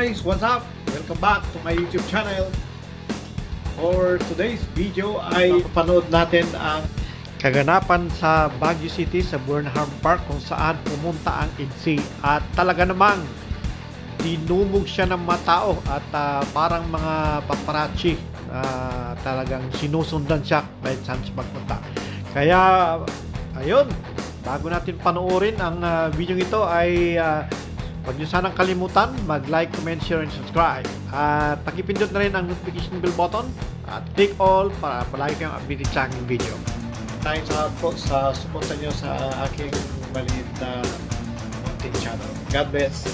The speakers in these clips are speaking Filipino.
guys, what's up? Welcome back to my YouTube channel. For today's video ay panood natin ang kaganapan sa Baguio City sa Burnham Park kung saan pumunta ang EDSA at talaga namang dinumog siya ng mga tao at parang mga paparazzi, talagang sinusundan siya kahit saan siya magpunta. Kaya ayun, bago natin panoorin ang video ito ay huwag niyo sanang kalimutan mag-like, comment, share, and subscribe. At pakipindot na rin ang notification bell button at click all para palagi kayong updated sa aking video. Tayong sa po sa suporta niyo sa aking maliit na munting channel. God bless!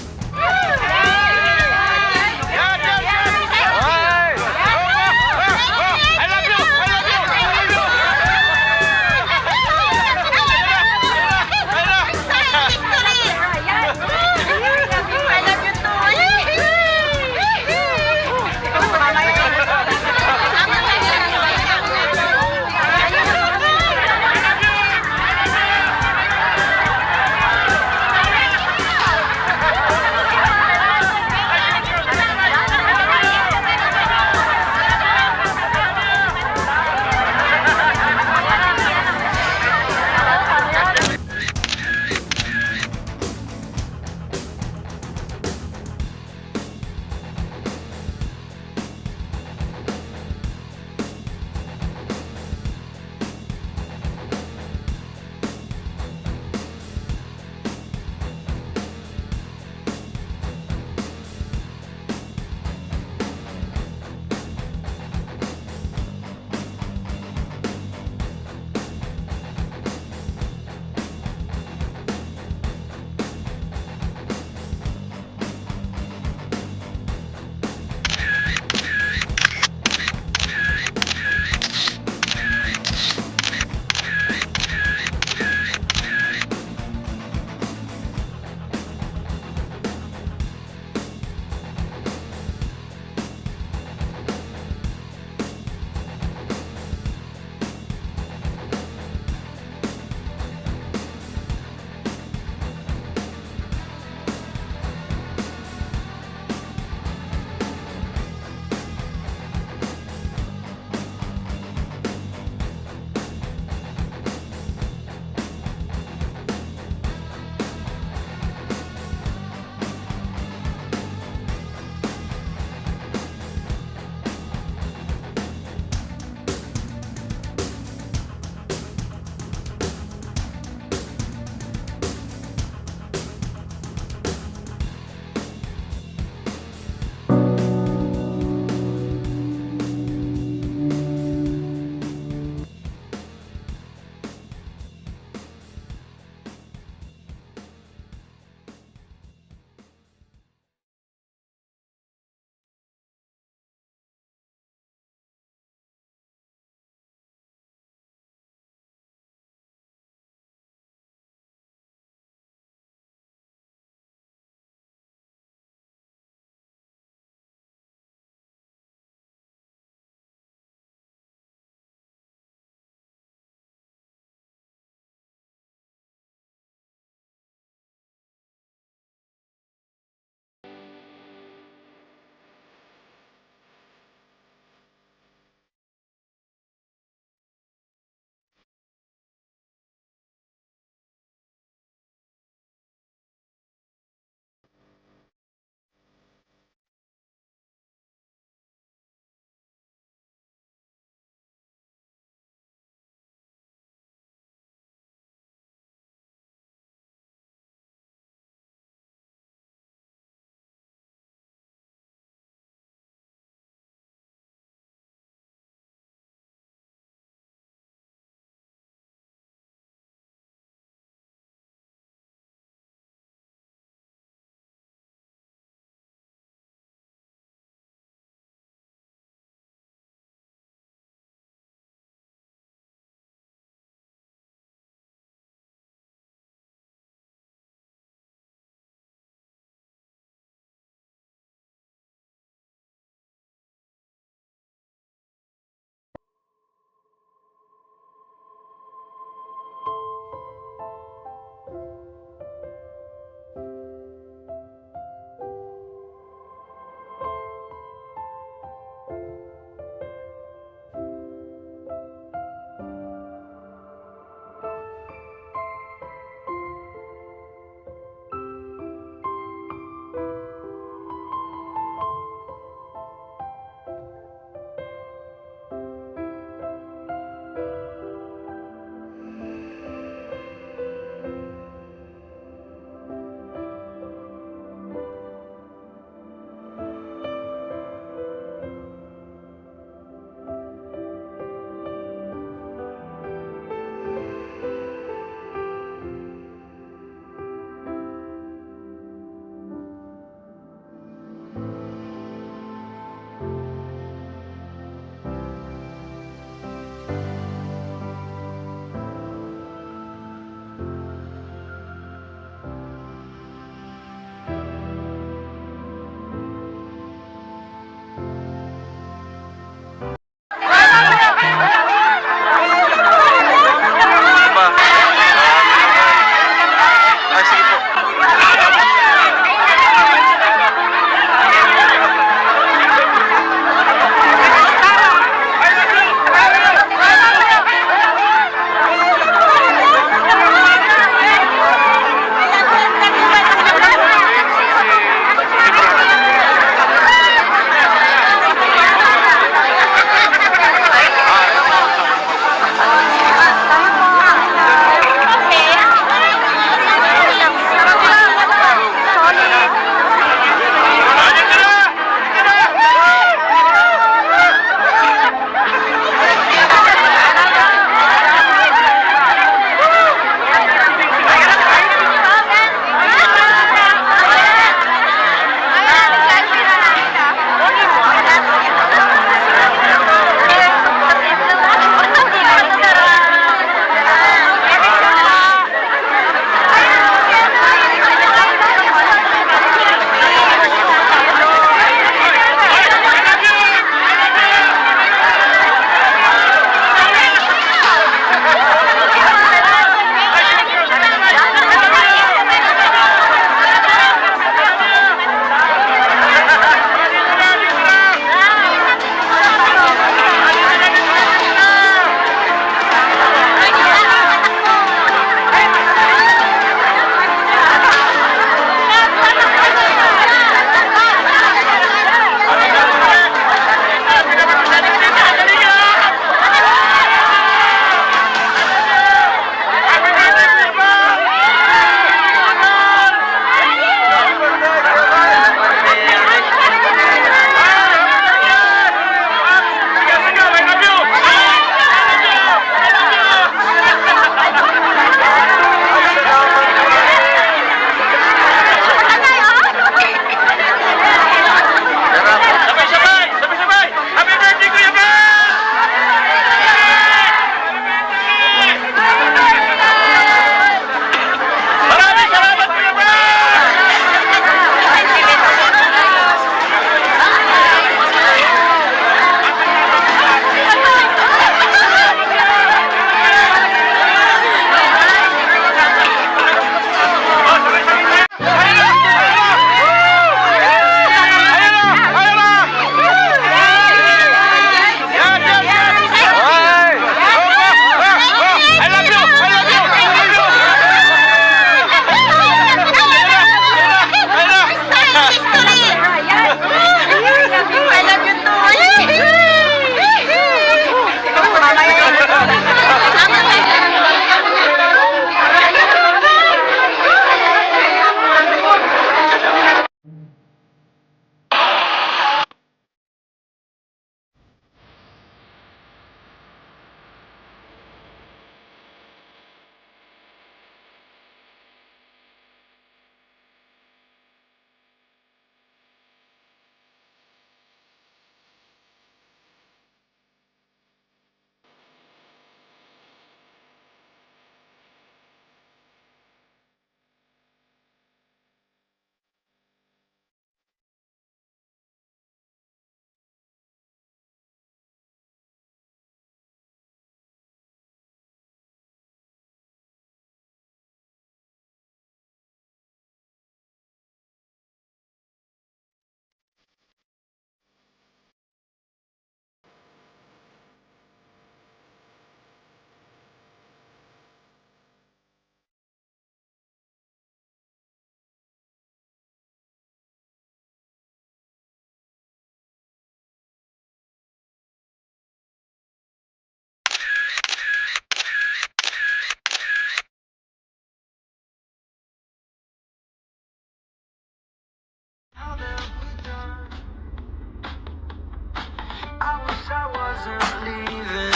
I wasn't leaving.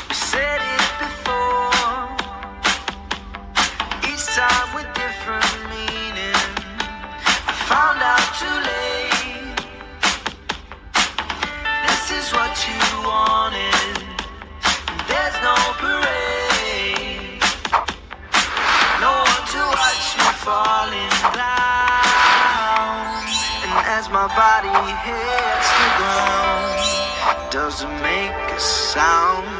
We said it before. Each time with different meaning. I found out too late. This is what you wanted. There's no parade. No one to watch me falling down. And as my body hits the ground, doesn't make a sound.